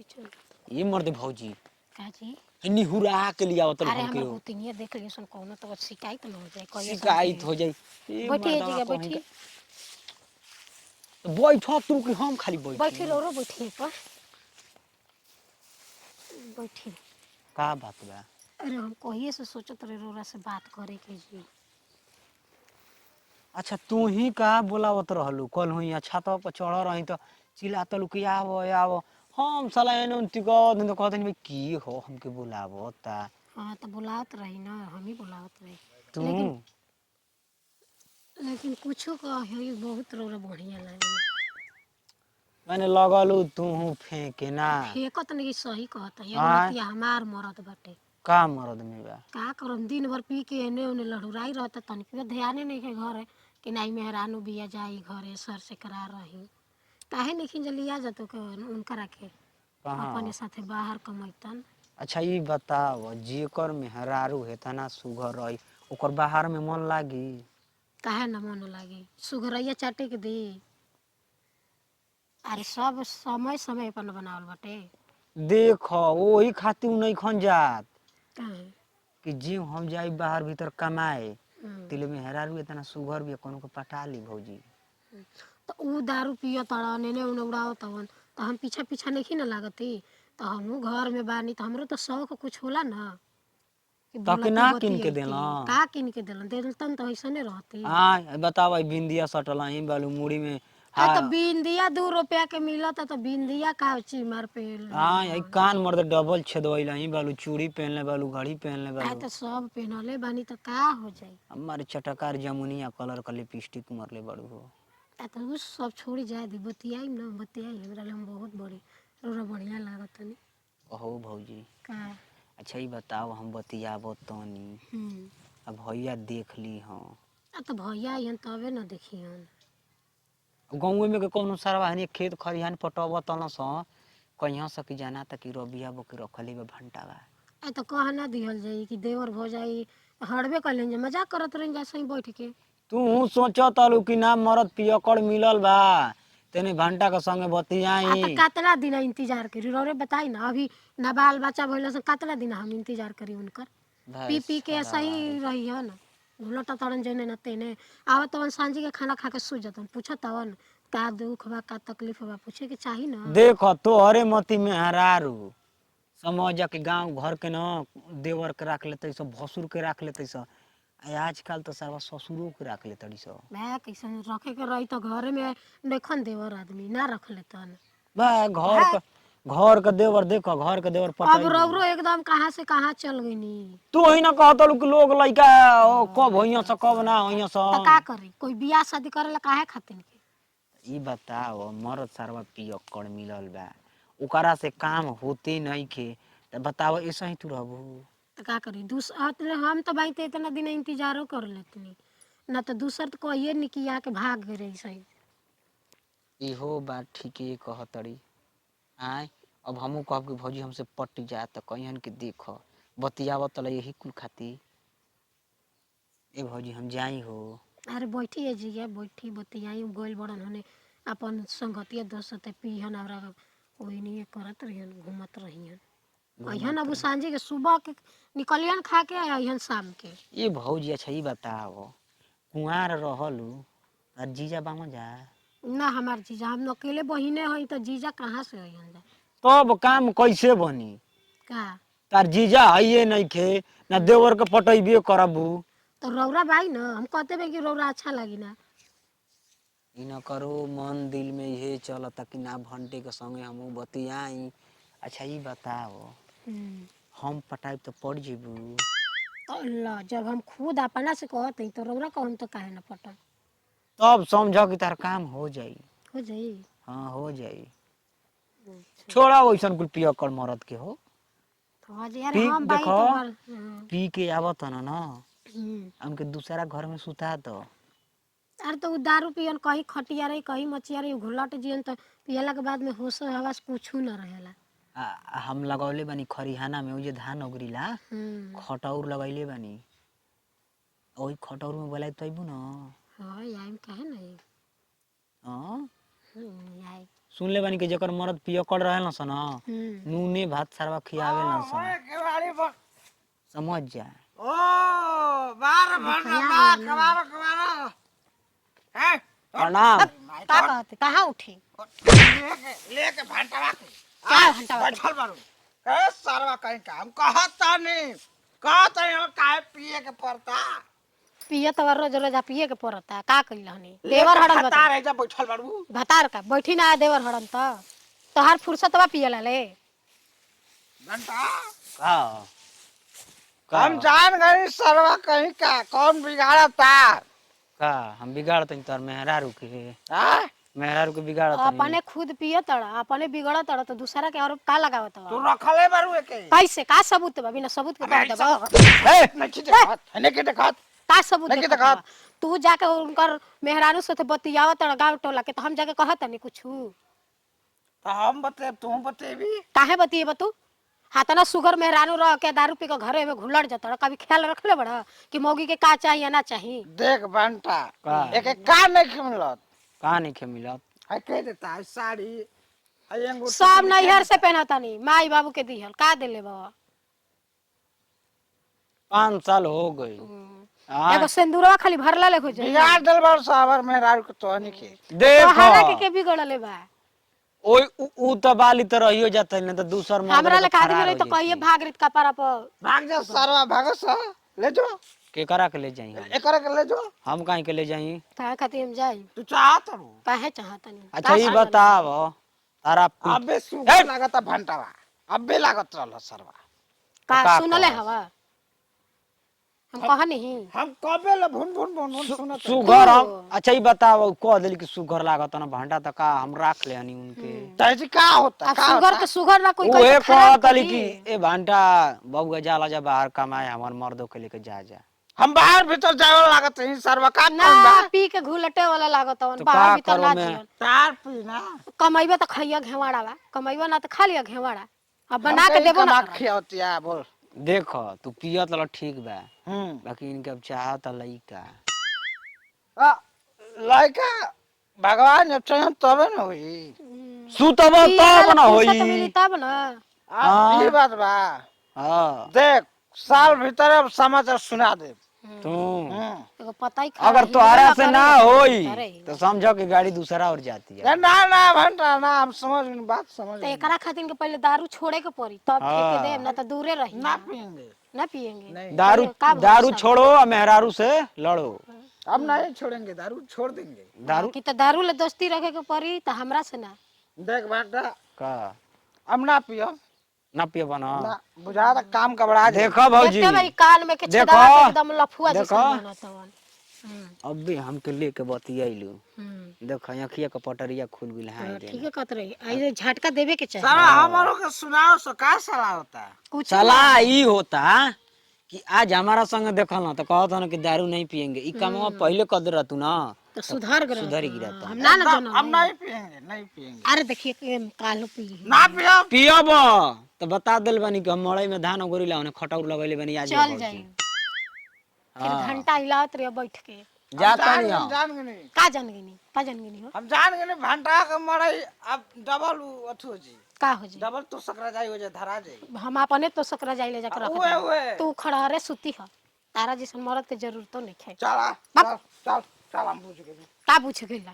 चल ये मर्द भौजी का जी निहुरा के लिया आवत अरे हमके हमर हो गोतनिया देख लियो सन कोनो तो शिकायत न हो जाए कहिए सन कि शिकायत हो जाई ए बैठी है मर्दवा जगह कहूं बैठी तो बैठो तू कि हम खाली बैठी बैठी रो बैठी पर बैठी का बात बा अरे हम कहिए से सोचत रहे रोरा से बात करे के जी अच्छा तू ही का बोलावत रहलू कल हुई छतवा पर चढ़ रही तो चिल्लातलू कि आवो आवो हम साला एने उनती तो कहते की हो हमके बुलावता हाँ तो बुलावत रही ना हम ही बुलावत रही तू लेकिन कुछो कहे बहुत रोरा बढ़िया लगे मैंने लगलू तू फेंके ना फेंकत नहीं सही कहता एगो हाँ नतिया हमार मरद बाटे का मरद में बा का करम दिन भर पी के एने ओने लड़ुराई रहता तनिक ध्यान नहीं के घर कि नहीं मेहरानू बिया जाई घरे सर से करा रही काहे नहीं जलिया जातो के उनका रखे अपने कहाँ साथे बाहर कमैतन अच्छा ये बताओ जेकर मेहरारू है तना सुघर रही ओकर बाहर में मन लागी काहे न मन लागी सुघरैया चाटे के दी अरे सब समय समय अपन बनावल बाटे देख वही खातिर नहीं खन जात काहे कि जी हम जाई बाहर भीतर कमाए हम्म। तिले मेहरारू इतना सुघर भी कोनो को पटा ली भौजी तो ऊ दारू पियो तड़न एने ओने उड़ाओ तवन तो हम पीछा पीछा नहीं न लागती तो हमहू घर में बानी तो हमरो तो शौक कुछ होला ना कि तके बोलती ना किन के बतियती देला का किन के दिलन देलतन तो ऐसने रहती हाँ बताओ बिंदिया सटल ही बालू मुड़ी में आ तो हाँ बिंदिया 2 रुपया के मिलत तो बिंदिया का चीमार पे हाँ यही कान मर्द डबल छेदवैल ही बालू चूड़ी पहनले बालू घड़ी पहनले आ बालू तो सब पहनले बानी तो का हो जाई हमारे चटकार जमुनिया कलर का लिपस्टिक मरले बाड़ू हो आ तो उ सब छोड़ी जाए दी बतियाई ना बतियाई हमरा हम बहुत बड़ी रोरा बढ़िया लागत तनी ओहो भौजी का अच्छा ये बताओ हम बतियाबो तनी अब भैया देख ली हाँ आ तो भैया आइहन तबे न देखिहन गाँव में के कौनो सरवा हनी खेत खरिहान पटवा तन स कहिया सकी जाना तक रबिया बोके रखली बा भंटा बा आ तो कह ना दिहल जाई कि देवर हो जाई हड़बे कइलन जे मजाक करत रही जा सही बैठ के तू सोचत तालू कि ना मरद पियकड़ मिलल बा तेने भंटा के संगे आ तो बतियाई कितना दिन इंतजार करी रोरे बताई ना अभी ना बाल बच्चा भइल से कितना दिन हम इंतजार करी उनकर पी भैंस पी के ऐसा सवारी ही रही है ना लौटा तड़न जने न तेने आवत तवन सांझी के खाना खा के सो जतन पूछत तवन का दुख बा का तकलीफ बा पूछे के चाही ना देख तोहरे मती में हरारू समझ के गांव घर के न देवर के रख लेते सब भसुर के रख लेते सब आजकल तो सारा ससुरों के रख लेते सब मैं कैसे रखे के रही तो घरे में देखन देवर आदमी ना रख लेतन बा घर के देवर देखो घर के देवर अब पटाइबू रौरो एकदम कहाँ से कहाँ चल गई नी तू ही ना कहत कि लोग लइका कब होइया से कब ना होइया से तो का करी कोई बियाह शादी करेला काहे खातिर के ई बताओ मरद सरवा पियक्कड़ मिलल बा ओकरा से काम होते नहीं खे तो बताओ ऐसा ही तू रहबू तो का करी हम तो भाई तो इतना दिन इंतजारो कर लेतनी ना तो दूसर तो कहिए नहीं कि आके भाग गए रही सही इहो बात ठीके कहतड़ी आय अब हमू कहब कि भौजी हमसे पट जा तो कहियन के देख बतियावत तला यही कुल खाती ए भौजी हम जाई हो अरे बैठी है जी बैठी बतियाई गोल बड़न होने अपन संगतिया दोस्त पीहन और वही नहीं करत रहियन घूमत रहियन अहन अब सांझे के सुबह के निकलियन खा के अहन शाम के ये भौजी अच्छा ही बताओ कुंवार रहलू और जीजा बामा जा ना हमार जीजा हम अकेले बहिने हई तो जीजा कहाँ से अहन जा तब काम कैसे बनी का तार जीजा है नहीं खे ना देवर के पटैबे करबू तो रौरा भाई ना हम कहते भाई कि रौरा अच्छा लगी ना इ न करो मन दिल में ये चलता कि ना भंटे के संगे हमू बतियाई अच्छा ये बताओ हम पटाई तो पड़ जेबू अल्लाह जब हम खुद अपना से कहते तो रौरा कहम तो काहे ना पटम तब समझो कि तार काम हो जाई हो जाई हाँ हो जाई अच्छा छोड़ा वैसन कुल पियक्कड़ मरद के हो तो हाँ जी यार पी हम भाई देखो तो पी के आवत न हमके दूसरा घर में सुता दो अरे तो उ दारू पियन कहीं खटिया रही कहीं मचिया रही घुलट जियन तो पियला के बाद में होश हवास कुछ न रहेला हम लगौले बानी खरिहाना में जे धान उगरीला खटौर लगैले बानी वही खटौर में बोलाई तैबू न हाँ याम काहे नहीं हाँ याई सुन ले बानी कि जेकर मरद पियकड़ रहेला सन नूने भात सरवा खियावेला सन समझ जा। ओ बार भंटा बा कबारो हैं प्रणाम। का कहते कहाँ उठी लेके भंटा बा क्या घंटा बा बैठल बारू ए सरवा कहीं काम कहता नहीं हम काहे पिए के पड़ता पिए तो रोज रोज पिए के पड़ता का कइल हनी देवर हड़न बता रहे जा बैठल बारू भतार का बैठी ना देवर हड़न तो हर फुर्सत बा पियला ले भंटा का हम जान गए सरवा कहीं का कौन बिगाड़ता का हम बिगाड़तनी तोर मेहरारू के हां मेहरारू के बिगाड़तनी अपने खुद पिए तड़ अपने बिगड़ तड़ तो दूसरा के और का लगावत तू रखले बारू के कैसे का सबूत बा बिना सबूत के कह देबो ए नहीं देखत हने के देखत का सबूत नहीं देखत देखत। बा? तू जाके उनकर मेहरानू से बतियावत तड़ गांव टोला के तो हम जाके कहत नहीं कुछ तो हम बते तू बतेबी काहे बतिए तू हाथना सुगर मेहरानू रह के दारू पी के घरे में घुलट जाता कभी ख्याल रखले बड़ा कि मौगी के का चाहिए ना चाहिए देख भंटा का? एक का नहीं मिलत का नहीं खे मिलत है कह देता है साड़ी है अंगूठी सब नैहर से पहनता नहीं माई बाबू के दिहल का देले बाबा 5 साल हो गई एगो सिंदूरवा खाली भरला ले हो जाए बिगाड़ दिल बार सावर मेहरारू के तोहनी के तोहरा देखो के बिगड़ले बा ओई उ तो बाली तो रहियो जाता नहीं तो दूसर मर्द हमरा के ले आदमी फरार रही हो तो कहिए जाती। भागरित का पारा पर भाग जा सरवा भागस ले जो के करा के ले जाई हम एकरा के ले जो हम काहे के ले जाई काहे खातिर हम जाई तू चाहत रू काहे चाहता नहीं अच्छा ये बताव तारा अबे सुगर लागता भंटावा अबे लागत रहल सरवा का का सुनले कहस? हवा हम कहा नहीं हम कबे ले भुन भुन भुन भुन सुनत सुगर हम अच्छा ये बताव कह दिल कि सुगर लागत ना भांडा त का हम राख ले हनी उनके तैसी का होता अब का सुगर होता के सुगर ना कोई ओए कैसे खराब कहत अली करी? कि ए भांडा बबुआ जाला जा बाहर कमाए हमर मर्दों के लेके जा जा हम बाहर भीतर जावे लागत है सरवा का ना कौन बा पी के घुलटे वाला लागत हवन तो बाहर का भीतर करो ना मैं? जियन तार पी ना कमाइबा तो खइया घेवाड़ा बा कमाइबा ना तो खा लिया घेवाड़ा अब बना के देबो ना करब। खियावतिया बोल देख तू पियत ल ठीक बा हम्म बाकी इनके अब चाहत लइका लड़का भगवान जब चाहिए तबे ना हुई सुतब पिए तब वाला ना फुर्सत होई मिली तब ना ये बात बा हां देख साल भीतर अब समाचार सुना दे तू एगो पता ही खा अगर रही, तोहरा ना से करे ना ना होई करे। तो समझो कि गाड़ी दूसरा और जाती है ना ना भंटा ना हम समझ गए बात समझ तो गए एकरा खातिर के पहले दारू छोड़े के पड़ी तब फेंके हाँ। देब ना तो दूरे रही ना पियेंगे ना पिएंगे नहीं। दारू का दारू भरोसा? छोड़ो और मेहरारू से लड़ो अब नहीं छोड़ेंगे दारू छोड़ देंगे दारू कि तो दारू ले दोस्ती रखे के पड़ी तो हमरा से ना देख बेटा का अब ना पियो ना पिए बना ना बुझा काम कबड़ा दे देखो भौजी देखते भाई कान में के देखो। छेदा के एकदम लफुआ जैसा देखो। बनत हवन अब भी हमके लेके बतियाइलू देखो अखिया के पटरिया खुल गेल है ठीक है कहत रही ऐसे झटका देवे के चाहिए सारा हमारो के सुनाओ सो का सलाह होता है कुछ सलाह ई होता कि आज हमारा संग देखल ना तो कहत ना कि दारू नहीं पियेंगे ई कामवा पहले कर दे रहतू ना तो सुधार गए सुधर गिरा था। हम ना ना जानो अब नहीं पियेंगे नहीं पियेंगे अरे देखिए कि कालो पी ना पियो पियब तो बता दिल बनी कि हम मड़ई में धान उगरी ला खटौर लगैले बनी आज चल जाई फिर घंटा हिलावत रहे बैठ के जाता नहीं हम जान गए नहीं का जान गई का जान गई हो हम जान गए नहीं भंटा के मरई अब डबल अथु जी का हो जी डबल तो सकरा जाई हो जाए धरा जाई हम अपने तो सकरा जाइले जाकर रख उए दे। उए तू खड़ा रे सुती ह तारा जैसन मरद के जरूरत तो नहीं है चला चल चल चल हम पूछ के का पूछ गइला